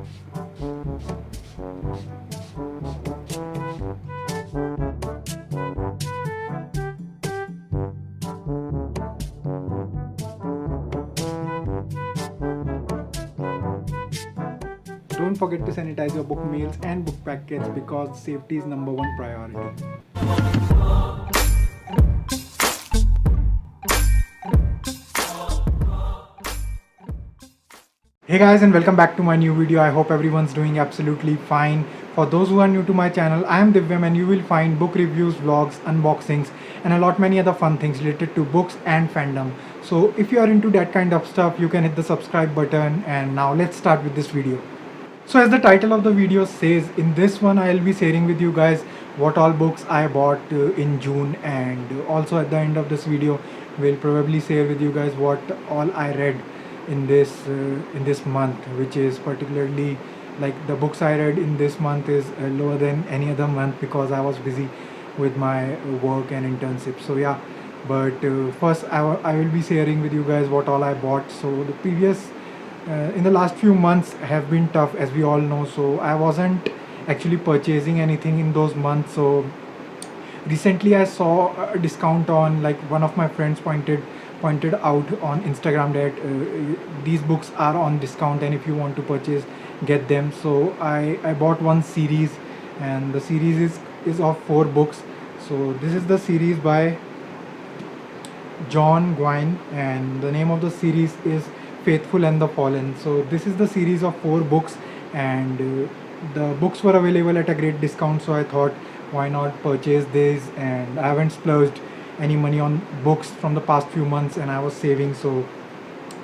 Don't forget to sanitize your book mails and book packets because safety is number one priority. Hey guys, and welcome back to my new video. I hope everyone's doing absolutely fine. For those who are new to my channel, I am Divyam and you will find book reviews, vlogs, unboxings and a lot many other fun things related to books and fandom. So if you are into that kind of stuff, you can hit the subscribe button, and now let's start with this video. So as the title of the video says, in this one I'll be sharing with you guys what all books I bought in June, and also at the end of this video we'll probably share with you guys what all I read in this month, which is particularly like the books I read in this month is lower than any other month because I was busy with my work and internship. So yeah, but first I will be sharing with you guys what all I bought. So the previous in the last few months have been tough, as we all know, so I wasn't actually purchasing anything in those months. So recently I saw a discount on, like, one of my friends pointed out on Instagram that these books are on discount and if you want to purchase, get them. So I bought one series, and the series is of 4 books. So this is the series by John Gwynne, and the name of the series is Faithful and the Fallen. So this is the series of 4 books, and the books were available at a great discount, so I thought why not purchase this. And I haven't splurged any money on books from the past few months, and I was saving, so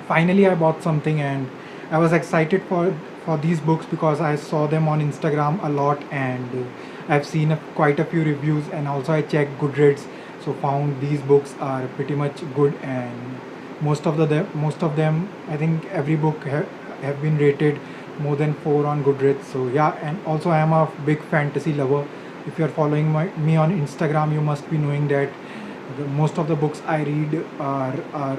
finally I bought something, and I was excited for these books because I saw them on Instagram a lot, and I've seen quite a few reviews, and also I checked Goodreads, so found these books are pretty much good, and most of them, I think every book have been rated more than 4 on Goodreads. So yeah, and also I am a big fantasy lover. If you are following me on Instagram, you must be knowing that most of the books I read are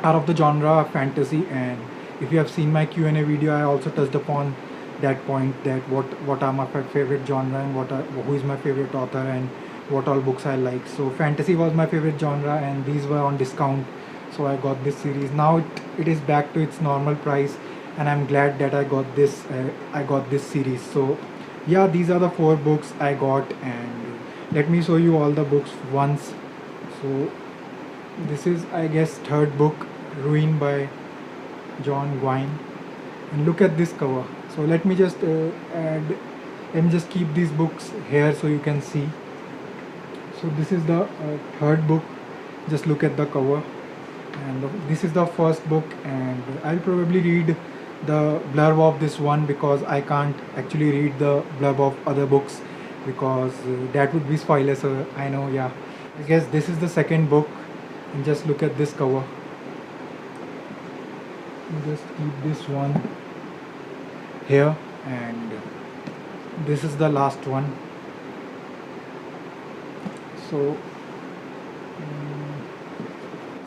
of the genre fantasy, and if you have seen my Q&A video, I also touched upon that point, that what are my favorite genre and who is my favorite author and what all books I like. So fantasy was my favorite genre, and these were on discount, so I got this series. Now it is back to its normal price, and I'm glad that I got this series. So yeah, these are the 4 books I got, and let me show you all the books once. So this is, I guess, 3rd book, Ruin by John Gwynne, and look at this cover. So let me just keep these books here so you can see. So this is the 3rd book. Just look at the cover, and this is the 1st book, and I'll probably read the blurb of this one because I can't actually read the blurb of other books because that would be spoilers. So I know, yeah. I guess this is the 2nd book, and just look at this cover. Just keep this one here, and this is the last one. So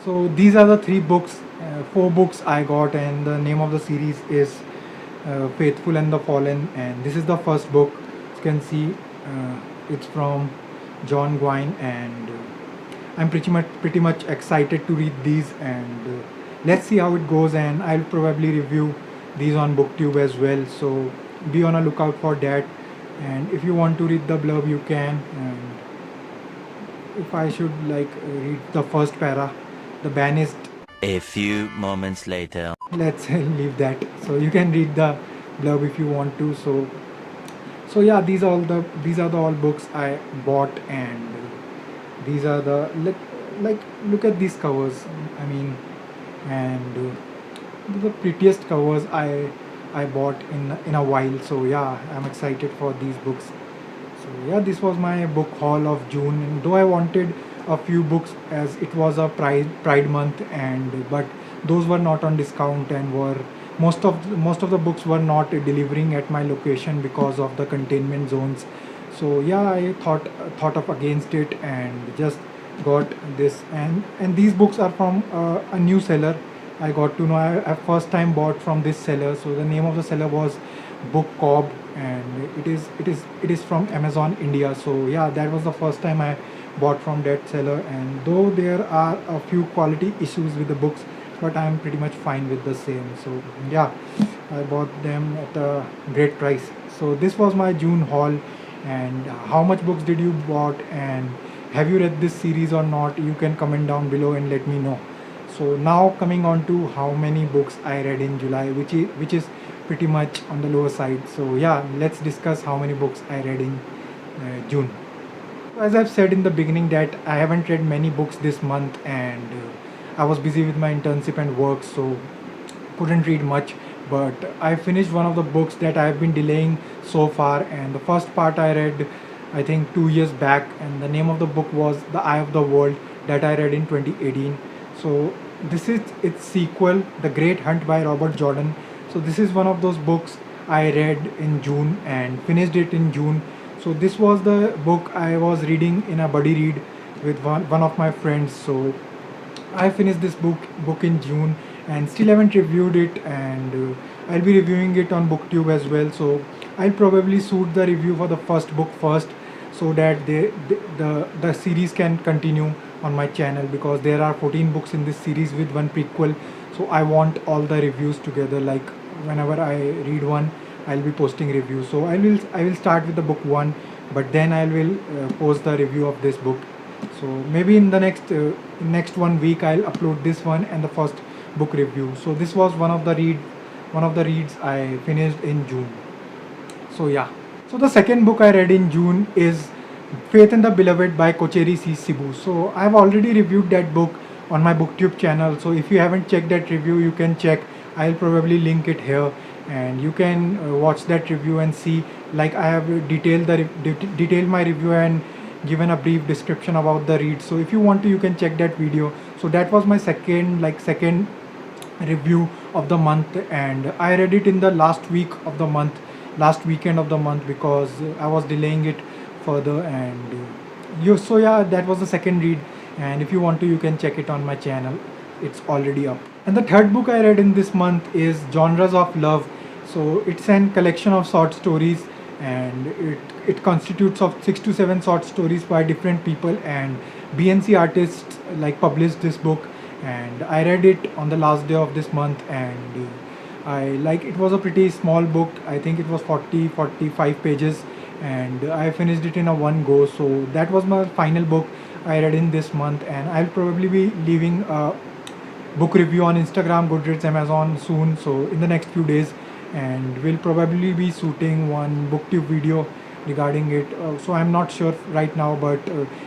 so these are the 3 books, 4 books I got, and the name of the series is Faithful and the Fallen, and this is the 1st book. As you can see, it's from John Gwynne, and I'm pretty much excited to read these, and let's see how it goes, and I'll probably review these on BookTube as well, so be on a lookout for that. And if you want to read the blurb, you can. And if I should read the first para, the ban is. A few moments later. Let's leave that. So you can read the blurb if you want to. So yeah, these are the all books I bought, and these are the look at these covers. I mean, and the prettiest covers I bought in a while. So yeah, I'm excited for these books. So yeah, this was my book haul of June, and though I wanted a few books as it was a pride month, but those were not on discount, and were most of the books were not delivering at my location because of the containment zones. So yeah, I thought of against it and just got this, and these books are from a new seller I got to know. I first time bought from this seller. So the name of the seller was Book Cobb, and it is from Amazon India. So yeah, that was the first time I bought from that seller. And though there are a few quality issues with the books, but I'm pretty much fine with the same. So yeah, I bought them at a great price. So this was my June haul. And how much books did you bought, and have you read this series or not? You can comment down below and let me know. So now coming on to how many books I read in July, which is pretty much on the lower side. So yeah, let's discuss how many books I read in June. As I've said in the beginning that I haven't read many books this month, and I was busy with my internship and work, so couldn't read much. But I finished one of the books that I've been delaying so far, and the first part I read I think 2 years back, and the name of the book was The Eye of the World, that I read in 2018. So this is its sequel, The Great Hunt by Robert Jordan. So this is one of those books I read in June and finished it in June. So this was the book I was reading in a buddy read with one of my friends. So I finished this book in June and still haven't reviewed it, and I'll be reviewing it on BookTube as well. So I'll probably shoot the review for the first book first, so that the series can continue on my channel, because there are 14 books in this series with one prequel. So I want all the reviews together. Like whenever I read one, I'll be posting reviews. So I will start with the book one, but then I will post the review of this book. So maybe in the next 1 week I'll upload this one and the first book review. So this was one of the reads I finished in June. So yeah. So the second book I read in June is Faith in the Beloved by Kocheri C. Sibu. So I've already reviewed that book on my BookTube channel. So if you haven't checked that review, you can check. I'll probably link it here, and you can watch that review and see. Like I have detailed my review and given a brief description about the read. So if you want to, you can check that video. So that was my second review of the month, and I read it in the last weekend of the month, because I was delaying it further. And so yeah, that was the second read, and if you want to, you can check it on my channel. It's already up. And the third book I read in this month is Genres of Love. So it's an collection of short stories, and it constitutes of 6 to 7 short stories by different people, and BNC artists like published this book, and I read it on the last day of this month. And it was a pretty small book. I think it was 45 pages, and I finished it in a one go. So that was my final book I read in this month, and I'll probably be leaving a book review on Instagram, Goodreads, Amazon soon, so in the next few days. And we'll probably be shooting one BookTube video regarding it. So I'm not sure right now, but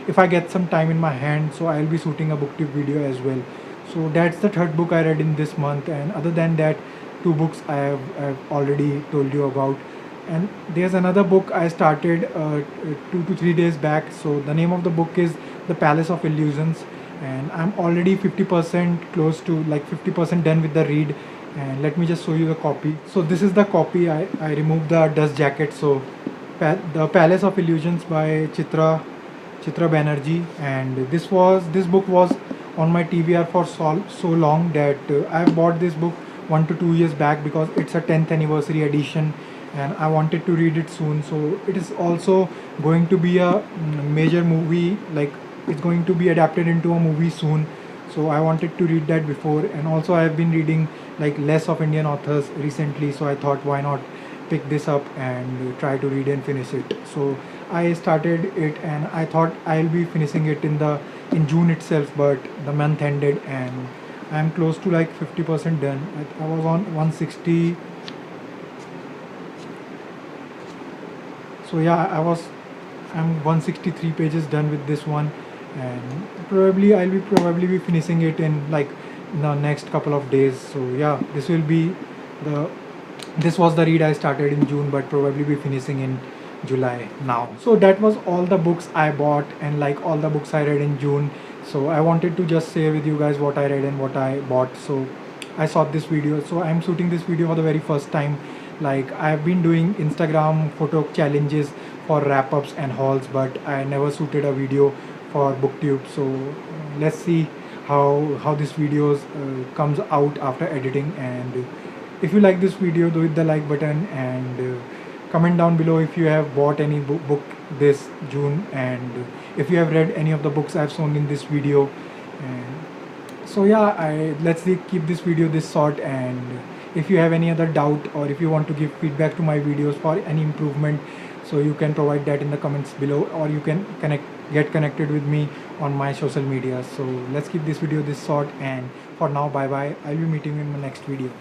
if I get some time in my hand, so I'll be shooting a BookTube video as well. So that's the third book I read in this month, and other than that, 2 books I've already told you about. And there's another book I started 2 to 3 days back. So the name of the book is The Palace of Illusions, and I'm already 50% close to 50% done with the read. And let me just show you the copy. So this is the copy. I removed the dust jacket. So The Palace of Illusions by Chitra Banerjee, and this book was on my TBR for so long that I bought this book 1 to 2 years back, because it's a 10th anniversary edition, and I wanted to read it soon. So it is also going to be a major movie, it's going to be adapted into a movie soon. So I wanted to read that before, and also I have been reading less of Indian authors recently, so I thought why not pick this up and try to read and finish it. So I started it, and I thought I'll be finishing it in June itself, but the month ended and I'm close to 50% done. I was on 160. So yeah, I'm 163 pages done with this one, and I'll probably be finishing it in the next couple of days. So yeah, this was the read I started in June, but probably be finishing in July now. So that was all the books I bought, and all the books I read in June. So I wanted to just share with you guys what I read and what I bought. So I shot this video. So I'm shooting this video for the very first time. I've been doing Instagram photo challenges for wrap-ups and hauls, but I never shooted a video for BookTube. So let's see how this videos comes out after editing. And if you like this video, do hit the like button, and comment down below if you have bought any book this June, and if you have read any of the books I've shown in this video. And so yeah, let's keep this video this short. And if you have any other doubt, or if you want to give feedback to my videos for any improvement, so you can provide that in the comments below, or you can get connected with me on my social media. So let's keep this video this short, and for now, bye bye. I'll be meeting you in my next video.